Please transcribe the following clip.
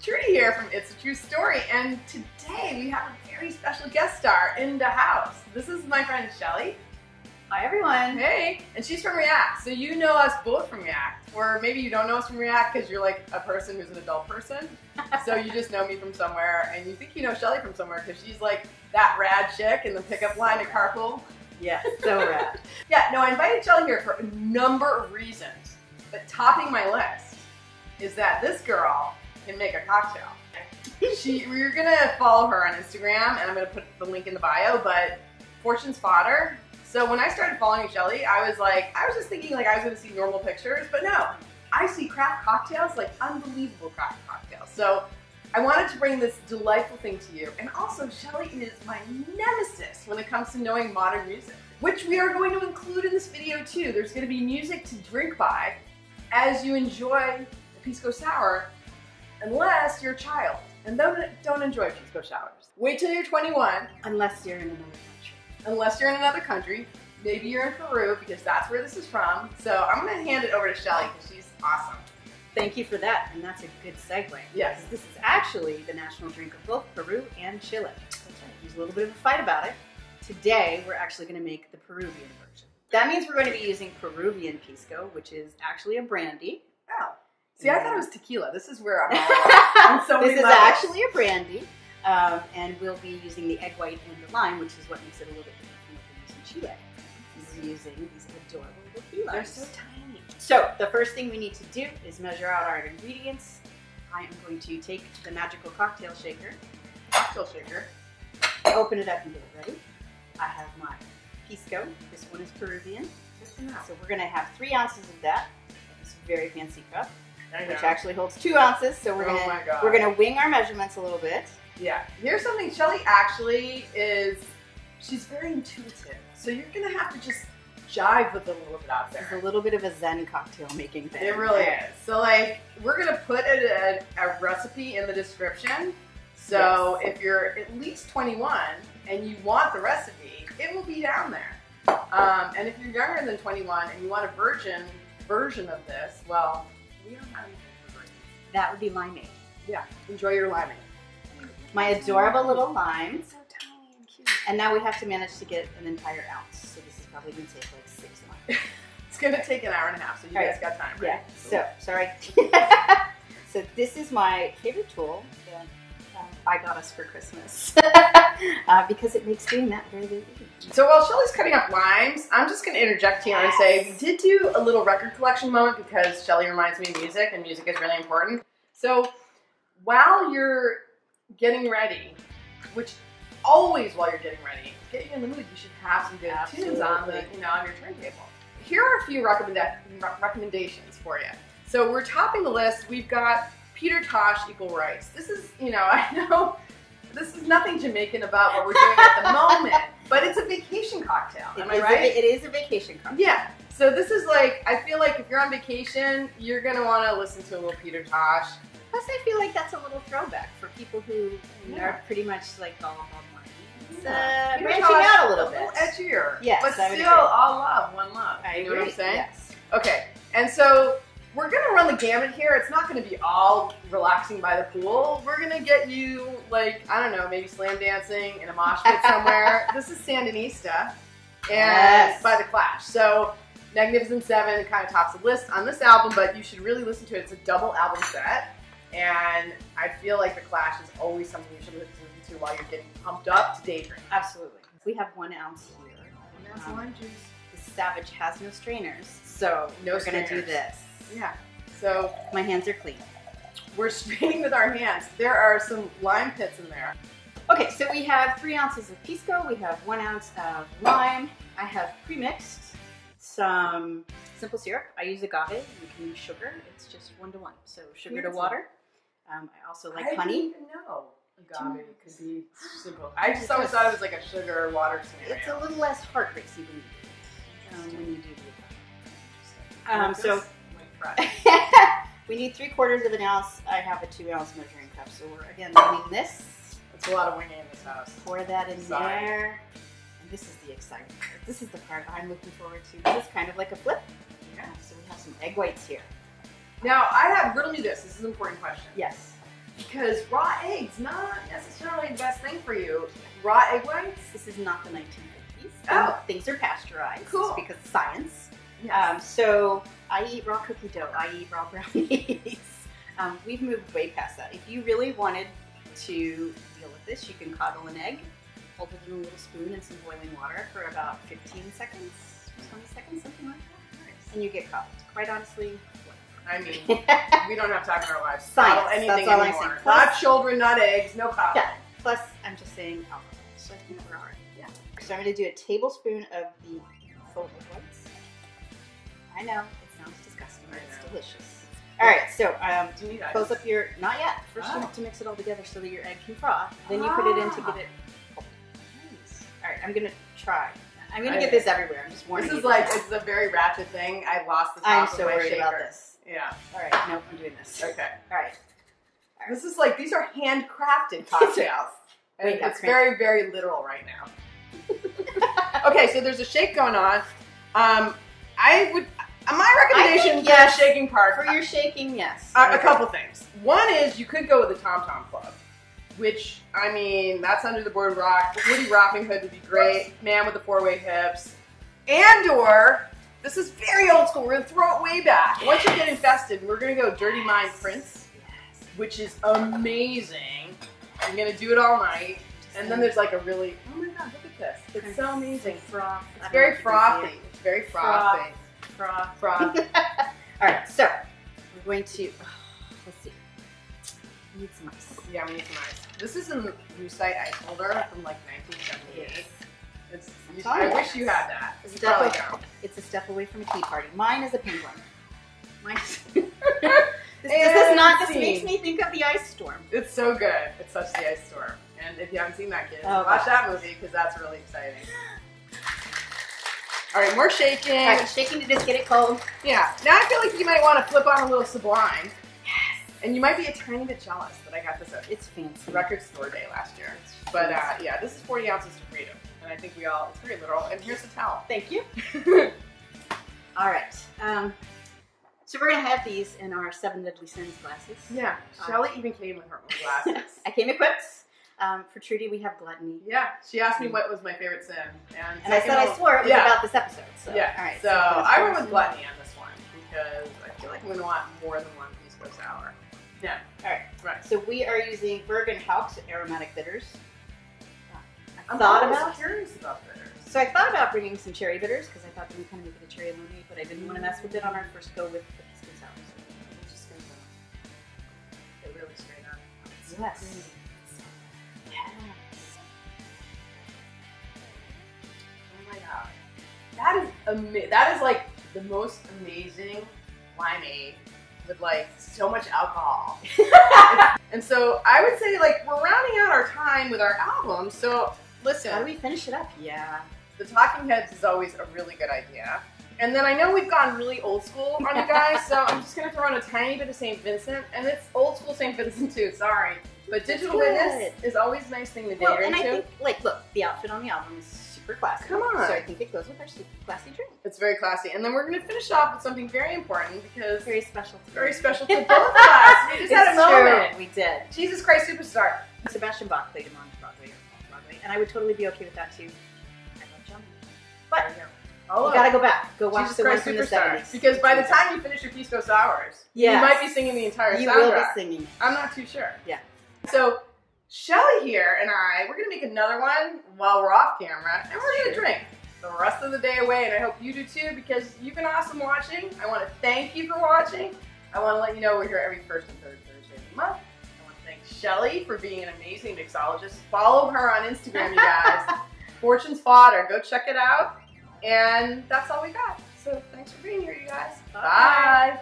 Trudy here from It's a True Story, and today we have a very special guest star in the house. This is my friend Shelly. Hi everyone. Hey, and she's from React, so you know us both from React, or maybe you don't know us from React because you're like a person who's an adult person, so you just know me from somewhere, and you think you know Shelly from somewhere because she's like that rad chick in the pickup line at Carpool. Yeah, so rad. Yeah, no, I invited Shelly here for a number of reasons, but topping my list is that this girl can make a cocktail. We're gonna follow her on Instagram, and I'm gonna put the link in the bio, but Fortune's fodder. So when I started following Shelly, I was just thinking like I was gonna see normal pictures, but no, I see craft cocktails, like unbelievable craft cocktails. So I wanted to bring this delightful thing to you. And also, Shelly is my nemesis when it comes to knowing modern music, which we are going to include in this video too. There's gonna be music to drink by as you enjoy the Pisco Sour, unless you're a child. And don't enjoy Pisco Sours. Wait till you're 21. Unless you're in another country. Unless you're in another country. Maybe you're in Peru, because that's where this is from. So I'm gonna hand it over to Shelly, because she's awesome. Thank you for that, and that's a good segue. Yes. This is actually the national drink of both Peru and Chile. That's right. There's a little bit of a fight about it. Today, we're actually gonna make the Peruvian version. That means we're going to be using Peruvian Pisco, which is actually a brandy. Oh. See, I thought it was tequila. This is where I'm all so This is actually a brandy, and we'll be using the egg white and the lime, which is what makes it a little bit different from what we use in Chile. We're using these adorable little key limes. They're so tiny. So the first thing we need to do is measure out our ingredients. I am going to take the magical cocktail shaker, open it up and get it ready. I have my Pisco. This one is Peruvian. So we're going to have 3 ounces of that. This very fancy cup, which actually holds 2 ounces. So we're gonna wing our measurements a little bit. Yeah. Here's something. Shelly actually she's very intuitive. So you're gonna have to just jive with it a little bit out there. It's a little bit of a Zen cocktail making thing. It really is. So like, we're gonna put a recipe in the description. So yes, if you're at least 21 and you want the recipe, it will be down there. And if you're younger than 21 and you want a version of this, well, we don't have anything for versions. That would be limeade. Yeah, enjoy your limeade. My adorable little lime. It's so tiny and cute. And now we have to manage to get an entire ounce. So this is probably going to take like 6 months. It's going to take an hour and a half, so you guys got time, right? Yeah, so, sorry. So this is my favorite tool that I got us for Christmas. Because it makes doing that very, very easy. So while Shelly's cutting up limes, I'm just going to interject here and say we did do a little record collection moment because Shelly reminds me of music, and music is really important. So while you're getting ready, which always while you're getting ready, to get you in the mood, you should have some good tunes on on your turntable. Here are a few recommendations for you. So we're topping the list. We've got Peter Tosh Equal Rights. This is, I know this is nothing Jamaican about what we're doing at the moment, but it's a vacation cocktail. Am I right? It is a vacation cocktail. Yeah. So this is like, I feel like if you're on vacation, you're going to want to listen to a little Peter Tosh. Plus, I feel like that's a little throwback for people who are pretty much like all about money. It's branching out a little bit. Edgier. Yes, but still all love, one love. You know what I'm saying? Yes. Okay. And so we're going to run the gamut here. It's not going to be all relaxing by the pool. We're going to get you, like, I don't know, maybe slam dancing in a mosh pit somewhere. This is Sandinista and by The Clash. So Magnificent Seven kind of tops the list on this album, but you should really listen to it. It's a double album set. And I feel like The Clash is always something you should listen to while you're getting pumped up to daydream. Absolutely. We have 1 ounce here. 1 ounce lime juice. The Savage has no strainers, so we're going to do this. Yeah. So my hands are clean. We're straining with our hands. There are some lime pits in there. Okay, so we have 3 ounces of Pisco. We have 1 ounce of lime. I have pre-mixed some simple syrup. I use agave. You can use sugar. It's just 1 to 1. So sugar to water. I also like honey. I didn't even know agave could be simple. I just always thought it was like a sugar or water scenario. It's a little less heart racy when you do the agave. So we need 3/4 of an ounce. I have a 2 ounce measuring cup. So we're again winging this. It's a lot of winging in this house. Pour that in there. And this is the exciting part. This is the part I'm looking forward to. This is kind of like a flip. Yeah. So we have some egg whites here. Now, I have, riddle me this. This is an important question. Yes. because raw eggs not necessarily the best thing for you. Raw egg whites. This is not the 1950s. Oh. Things are pasteurized. Cool. Because of science. Yes. So I eat raw cookie dough. I eat raw brownies. We've moved way past that. If you really wanted to deal with this, you can coddle an egg, hold it in a little spoon and some boiling water for about 15 seconds, 20 seconds, something like that. Nice. And you get coddled. Quite honestly, I mean, we don't have time in our lives to Science, coddle anything that's all I'm anymore. saying. Not children, not eggs, no coddling. yeah. Plus, I'm just saying alcohol. So I think we're alright. Yeah. So I'm going to do a tablespoon of the full egg whites. I know, it sounds disgusting, but it's delicious. Alright, so Do you need ice? close up your, not yet. First you have to mix it all together so that your egg can froth. Then you put it in to get it cold. Nice. Alright, I'm going to try. I'm going to get this everywhere. I'm just warning you. This is like, it's a very ratchet thing. I lost the top I'm of so my worried shaker. about this. Yeah. Alright, nope, I'm doing this. Okay. Alright. This is like, these are handcrafted cocktails. And Wait, it's very, very literal right now. Okay, so there's a shake going on. My recommendation for the shaking part. For your shaking, yes. A couple things. One is you could go with the Tom Tom Club, which, I mean, that's under the Boardwalk. Wordy Rappinghood would be great. Man with the 4-way hips. And/or, this is very old school. We're going to throw it way back. Once you get infested, we're going to go Dirty Mind Prince, which is amazing. I'm going to do it all night. And then there's like a really, oh my god, look at this. It's so amazing. Froth. It's very frothy. It's very frothy. Froth. Alright, so we're going to, let's see. We need some ice. Yeah, we need some ice. This is a Lucite ice holder from like 1978. I wish you had that. It's a step away from a tea party. Mine is a penguin. This makes me think of the ice storm. It's so good. It's such the ice storm. And if you haven't seen that, kids, watch that movie because that's really exciting. All right, more shaking. All right, shaking to just get it cold. Yeah. Now I feel like you might want to flip on a little Sublime. Yes. And you might be a tiny bit jealous that I got this at It's fancy. record store day last year. But yeah, this is 40 ounces to freedom. And I think it's very literal. And here's the towel. Thank you. All right. So we're going to have these in our 7 Deadly Sins glasses. Yeah. Shelly even came with her own glasses. I came equipped. For Trudy, we have gluttony. Yeah. She asked me what was my favorite sin. And I said I swore it was about this episode. So. Yeah. All right. So I went with gluttony on this one because I feel like I'm going to want more than one Pisco Sour. Yeah. All right. Right. So we are using Bergenhaupt aromatic bitters. I'm curious about bitters. So I thought about bringing some cherry bitters because I thought that we kind of make it a cherry lemonade, but I didn't want to mess with it on our first go with the Pisco Sour. So I'm just going to Get really straight up. yes. Oh my god. That is like the most amazing limeade with like so much alcohol. And so I would say like we're rounding out our time with our album. So listen. How do we finish it up? Yeah. The Talking Heads is always a really good idea. And then I know we've gone really old school on you guys, so I'm just going to throw in a tiny bit of St. Vincent. And it's old school St. Vincent too, sorry. But Digital Witness is always a nice thing to date into. And I think, like, look, the outfit on the album is super classy. Come on. So I think it goes with our super classy drink. It's very classy. And then we're going to finish off with something very important because... Very special to both of us. We just had a moment. We did. Jesus Christ Superstar. Sebastian Bach played him on Broadway. And I would totally be okay with that too. I love John. But you gotta go back. Go watch the one from the 70s. Because by the time you finish your Pisco Sours, you might be singing the entire soundtrack. You will be singing. I'm not too sure. Yeah. So Shelly here and we're gonna make another one while we're off camera, and we're gonna drink the rest of the day away, and I hope you do too, because you've been awesome watching. I want to thank you for watching. I want to let you know we're here every first and third Thursday of the month. Thanks Shelly for being an amazing mixologist. Follow her on Instagram, you guys. Fortune's Fodder. Go check it out. And that's all we got. So thanks for being here, you guys. Bye.